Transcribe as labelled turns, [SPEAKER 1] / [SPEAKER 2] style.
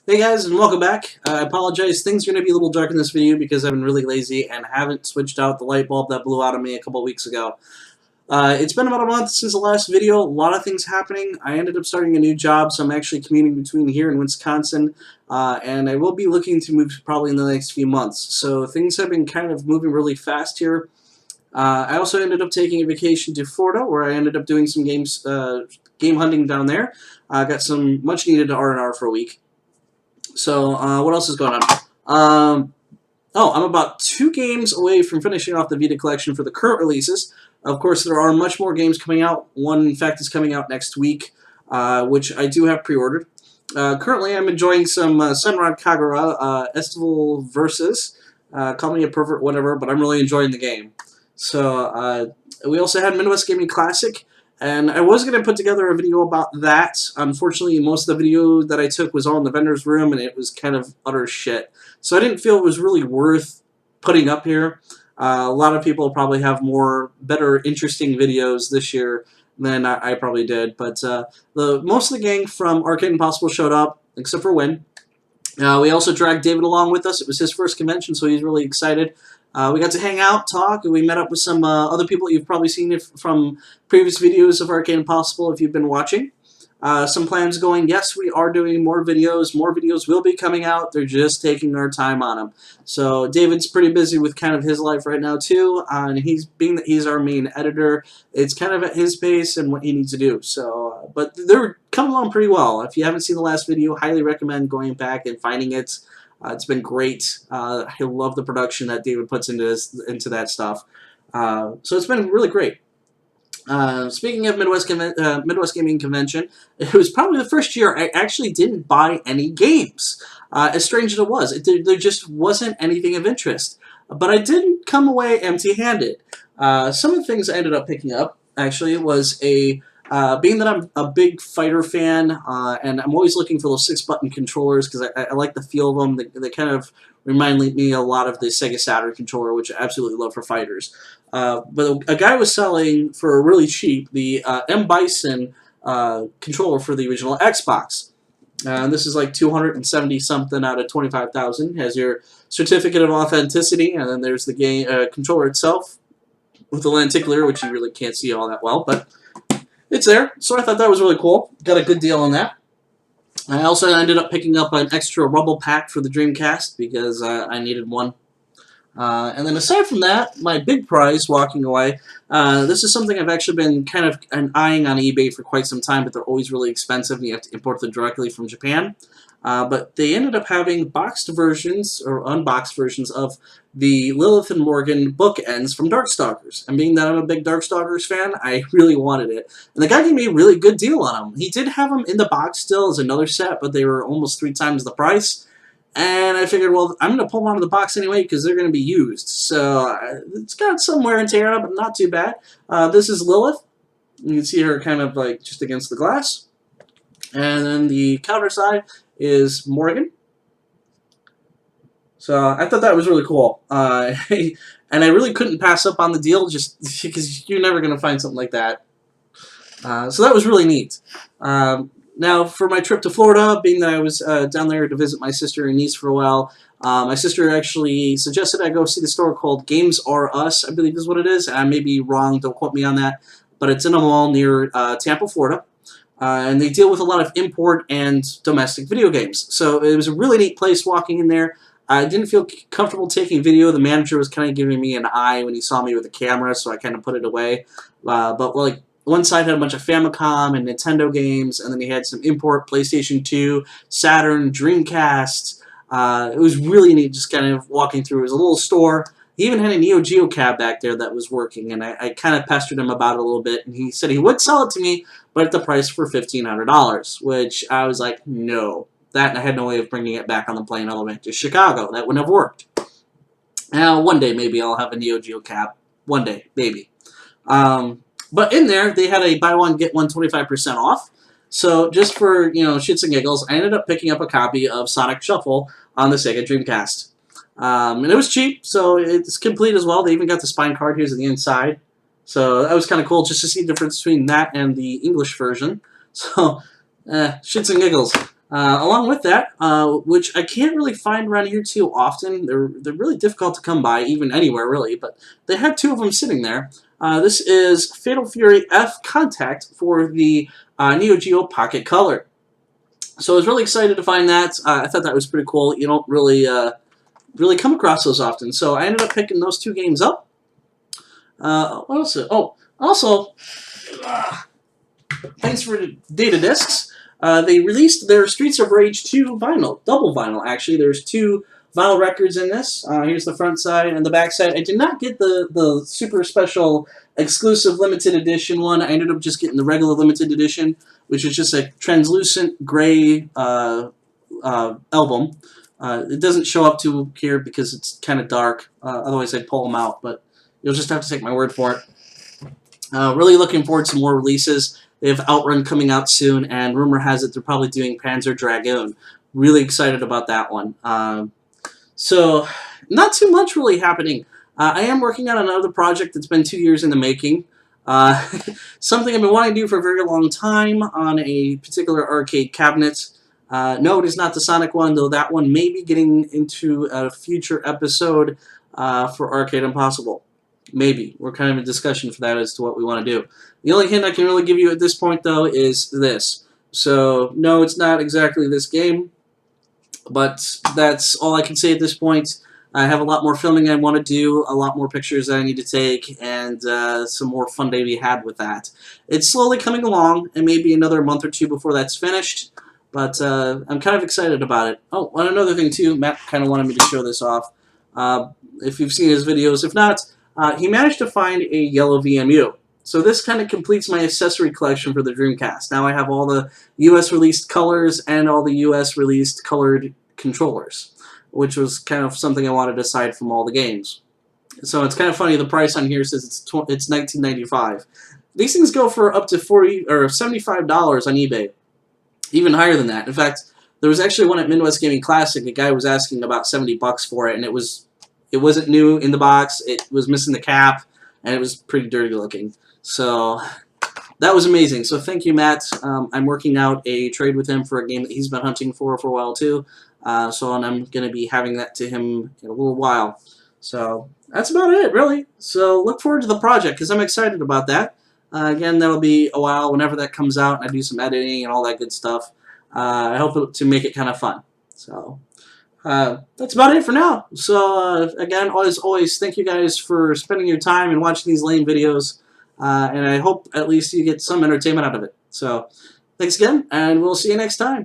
[SPEAKER 1] Hey guys, and welcome back. I apologize, things are going to be a little dark in this video because I've been really lazy and haven't switched out the light bulb that blew out on me a couple weeks ago. It's been about a month since the last video, a lot of things happening. I ended up starting a new job, so I'm actually commuting between here and Wisconsin, and I will be looking to move probably in the next few months. So things have been kind of moving really fast here. I also ended up taking a vacation to Florida, where I ended up doing some game hunting down there. I got some much needed R&R for a week. So, what else is going on? I'm about 2 games away from finishing off the Vita collection for the current releases. Of course, there are much more games coming out. One, in fact, is coming out next week, which I do have pre-ordered. Currently, I'm enjoying some Senran Kagura Estival Versus. Call me a pervert, whatever, but I'm really enjoying the game. So, we also had Midwest Gaming Classic. And I was going to put together a video about that. Unfortunately, most of the video that I took was all in the vendor's room, and it was kind of utter shit. So I didn't feel it was really worth putting up here. A lot of people probably have better, interesting videos this year than I probably did. But most of the gang from Arcade Impossible showed up, except for Win. We also dragged David along with us. It was his first convention, so he's really excited. We got to hang out, talk, and we met up with some other people you've probably seen from previous videos of Arcade Impossible if you've been watching. Some plans going, yes, we are doing more videos. More videos will be coming out. They're just taking our time on them. So David's pretty busy with kind of his life right now too, and being that he's our main editor, it's kind of at his pace and what he needs to do. So, but they're coming along pretty well. If you haven't seen the last video, highly recommend going back and finding it. It's been great. I love the production that David puts into that stuff. So it's been really great. Speaking of Midwest Gaming Convention, it was probably the first year I actually didn't buy any games. As strange as it was, there just wasn't anything of interest. But I didn't come away empty-handed. Some of the things I ended up picking up, actually, was being that I'm a big fighter fan, and I'm always looking for those 6-button controllers because I like the feel of them. They kind of remind me a lot of the Sega Saturn controller, which I absolutely love for fighters. But a guy was selling for really cheap the M. Bison controller for the original Xbox. This is like 270 something out of 25,000. Has your certificate of authenticity, and then there's the game controller itself with the lenticular, which you really can't see all that well, but it's there. So I thought that was really cool. Got a good deal on that. I also ended up picking up an extra Rumble pack for the Dreamcast because I needed one. And then aside from that, my big prize walking away, this is something I've actually been kind of eyeing on eBay for quite some time, but they're always really expensive and you have to import them directly from Japan. But they ended up having boxed versions, or unboxed versions, of the Lilith and Morgan bookends from Darkstalkers. And being that I'm a big Darkstalkers fan, I really wanted it. And the guy gave me a really good deal on them. He did have them in the box still as another set, but they were almost 3 times the price. And I figured, well, I'm going to pull them out of the box anyway because they're going to be used. So it's got some wear and tear on it, but not too bad. This is Lilith. You can see her kind of like just against the glass. And then the counter side is Morgan. So I thought that was really cool. And I really couldn't pass up on the deal just because you're never going to find something like that. So that was really neat. Now, for my trip to Florida, being that I was down there to visit my sister and niece for a while, my sister actually suggested I go see the store called Games R Us, I believe is what it is. I may be wrong, don't quote me on that. But it's in a mall near Tampa, Florida. And they deal with a lot of import and domestic video games. So it was a really neat place walking in there. I didn't feel comfortable taking video. The manager was kind of giving me an eye when he saw me with the camera, so I kind of put it away. But like, one side had a bunch of Famicom and Nintendo games, and then he had some import PlayStation 2, Saturn, Dreamcast. It was really neat just kind of walking through. It was a little store. He even had a Neo Geo cab back there that was working, and I kind of pestered him about it a little bit, and he said he would sell it to me, but at the price for $1,500, which I was like, no. That, and I had no way of bringing it back on the plane all the way to Chicago. That wouldn't have worked. Now, one day maybe I'll have a Neo Geo cab. One day, maybe. But in there, they had a buy one, get one 25% off. So just for, shits and giggles, I ended up picking up a copy of Sonic Shuffle on the Sega Dreamcast. And it was cheap, so it's complete as well. They even got the spine card here on the inside. So that was kind of cool just to see the difference between that and the English version. So, shits and giggles. Along with that, which I can't really find around here too often. They're really difficult to come by, even anywhere really. But they had 2 of them sitting there. This is Fatal Fury F Contact for the Neo Geo Pocket Color. So I was really excited to find that. I thought that was pretty cool. You don't really come across those often. So I ended up picking those 2 games up. What else? Oh, also, thanks for Data Discs. They released their Streets of Rage 2 vinyl, double vinyl actually. There's 2 vinyl records in this. Here's the front side and the back side. I did not get the super special exclusive limited edition one. I ended up just getting the regular limited edition, which is just a translucent gray album. It doesn't show up to here because it's kind of dark. Otherwise I'd pull them out, but you'll just have to take my word for it. Really looking forward to more releases. They have Outrun coming out soon, and rumor has it they're probably doing Panzer Dragoon. Really excited about that one. So, not too much really happening. I am working on another project that's been 2 years in the making. Something I've been wanting to do for a very long time on a particular arcade cabinet. No, it is not the Sonic one, though that one may be getting into a future episode for Arcade Impossible. Maybe. We're kind of in discussion for that as to what we want to do. The only hint I can really give you at this point, though, is this. So, no, it's not exactly this game, but that's all I can say at this point. I have a lot more filming I want to do, a lot more pictures that I need to take, and some more fun to be had with that. It's slowly coming along, and maybe another month or 2 before that's finished, but I'm kind of excited about it. Oh, and another thing, too, Matt kind of wanted me to show this off. If you've seen his videos, if not, he managed to find a yellow VMU. So this kind of completes my accessory collection for the Dreamcast. Now I have all the US released colors and all the US released colored controllers, which was kind of something I wanted aside from all the games. So it's kind of funny, the price on here says it's $19.95. These things go for up to $40 or $75 on eBay. Even higher than that. In fact, there was actually one at Midwest Gaming Classic. A guy was asking about $70 for it, and it wasn't new in the box. It was missing the cap, and it was pretty dirty looking. So that was amazing. So thank you, Matt. I'm working out a trade with him for a game that he's been hunting for a while too. So and I'm going to be having that to him in a little while. So that's about it, really. So look forward to the project because I'm excited about that. Again, that'll be a while whenever that comes out, and I do some editing and all that good stuff. I hope to make it kind of fun. So that's about it for now. So again, as always, thank you guys for spending your time and watching these lame videos. And I hope at least you get some entertainment out of it. So thanks again, and we'll see you next time.